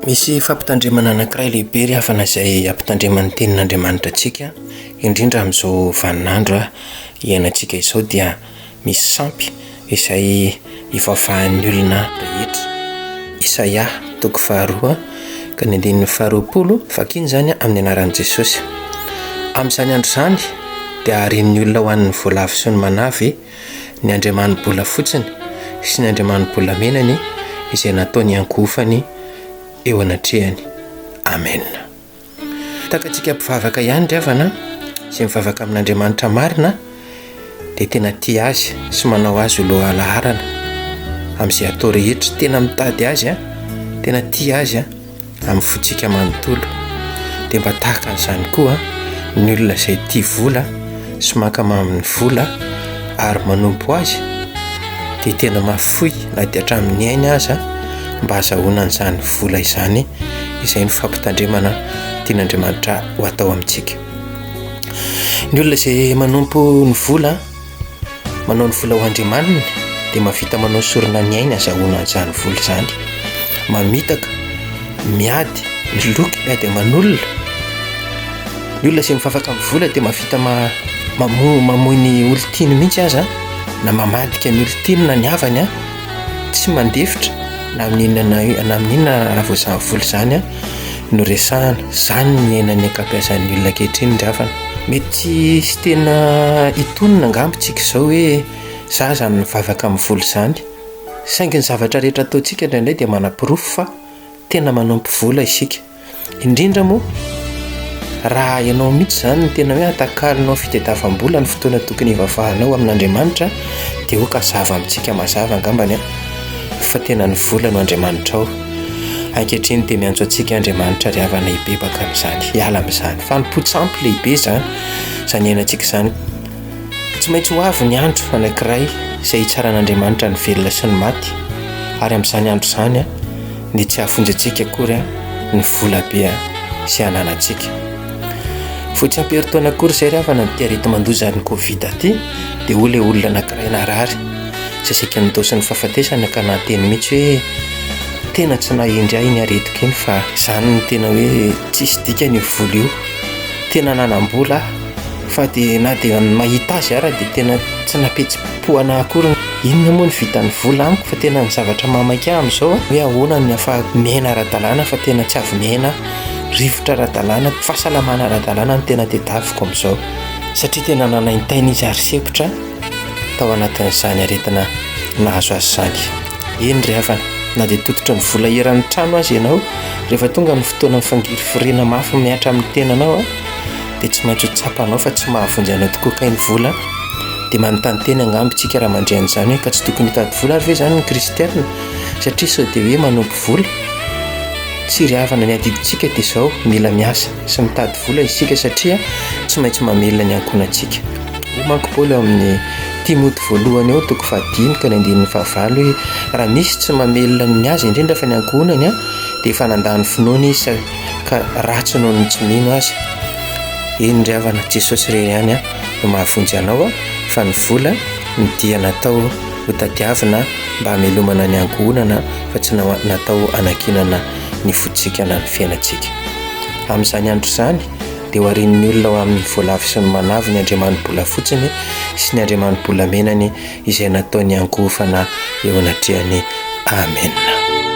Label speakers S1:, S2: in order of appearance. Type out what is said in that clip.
S1: Misy fampitandremana anankiray lehibe ry havana izay ampitandreman'ny tenin'Andriamanitra antsika, indrindra amin'izao vaninandro iainantsika izao dia misy sampy izay ivavahan'ny olona rehetra. Isaia 2:20 vakiny izany amin'ny anaran'i Jesosy. Amin'izany andro izany dia haren'ny olona ho an'ny voalavo sy ny manavy ny andriamanimbola fotsiny sy ny andriamanimbolamenany izay nataony hankofany eo anatrehany. Amen. Takantsika mpivavaka ihany ry havana izay mivavaka amin'Andriamanitra marina dia tena tia azy sy manao azy ho lohalahirana amin'izay atao rehetra, tena mitady azy tena tia azy amin'ny fotsika manontolo. Dia mba tahaka an'izany koa ny olona izay tia vola sy mankama amin'ny vola ary manompo azy dia tena mafoy na dia hatramin'ny ainy aza mba azahoana an'izany vola izany izay ny fampitandremana tian'Andriamanitra ho atao amintsika. Ny olona izay manompo ny vola, manao ny vola ho andriamaniny dia mahavita manao sorona ny ainy azahoana an'izany vola izany. Mamitaka, miady, miloky, miady aman'olona. Ny olona izay mivavaka amin'ny vola dia mahavita mamoy ny olon-tiany mihitsy aza na mamadika ny olon-tiany na ny havany tsy mandefitra na amin'inona raha vao izany vola izany no resahana. Izany ny ainan'ny ankabeazan'ny olona ankehitriny ry havana. Mety tsy tena hitonina angamba tsika izao hoe izaho izany mivavaka amin'ny vola izany, saingy ny zavatra rehetra ataontsika indraindray dia manam-pirofo fa tena manompo vola isika. Indrindra moa raha ianao mihitsy izany ny tena hoe atakalinao fitadiavam-bola ny fotoana tokony hivavahanao amin'Andriamanitra dia ho kazava amintsika mazava angambany fa tena ny vola no Andriamanitra ao. Ankehitriny dia miantso antsika Andriamanitra ry havana hibebaka amin'izany, hiala amin'izany fa ny potsampy lehibe izany iainantsika izany. Tsy maintsy ho avy ny andro anankiray izay hitsaran'Andriamanitra ny velona sy ny maty, ary amin'izany andro izany dia tsy hahafonjy antsika akory ny vola be sy hananantsika. Fotsy amperitaona akory izay ry havana ny arety mandoza ny Covid aty dia ho ilay olona anankiray narary saika nitao ny fahafatesana ka nanteny mihitsy hoe tena tsy nahindry ahy ny aretiko iny fa izany ny tena hoe tsisy dikany io vola io, tena nanam-bola fa dia na dia mahita azy ara dia tena tsy napetsi-pohana akory. Inona moa ny vitan'ny vola amiko fa tena ny zavatra mamaika amin'izao hoe ahoana ny afa miaina ara-dalàna fa tena tsy avy miaina rivotra ara-dalàna, fahasalamana ara-dalàna ny tena tedaviko amin'izao, satria tena nanaintaina izy ary sepotra tao anatin'izany aretina nahazo azy izany. Eny ry havana, na dia tototra ny vola eran'ny trano azy ianao, rehefa tonga ny fotoana mifangiry firena mafy miatra amin'ny tenanao dia tsy maintsy ho tsapanao fa tsy mahavonjy anao tokoa kay ny vola. Dia manontany teny angamba isika raha mandray an'izany hoe ka tsy tokony hitady vola ary ve izany ny kristianina, satria sao dia hoe manompo vola. Tsy ry havana, ny adidintsika dia izao mila miasa sy mitady vola isika satria tsy maintsy mamelona ny ankonantsika. Ho manko Paoly amin'ny Timoty 1:5-9 hoe raha misy tsy mamelona ny azy indrindra fa ny ankonany dia efa nandany finoana izy ka ratsy noho ny tsy mino azy. Eny ry havana, Jesosy irery ihany no mahavonjy anao fa ny vola ny dia natao ho tadiavina mba hamelomana ny ankonana fa tsy natao hanakinana ny fotsika na ny fiainantsika. Amin'izany andro izany dia ho haren'ny olona ho amin'ny voalavo sy ny manavy ny andriamanimbola fotsiny sy ny andriamanimbolamenany izay nataony hankofana eo anatrehany. Amen.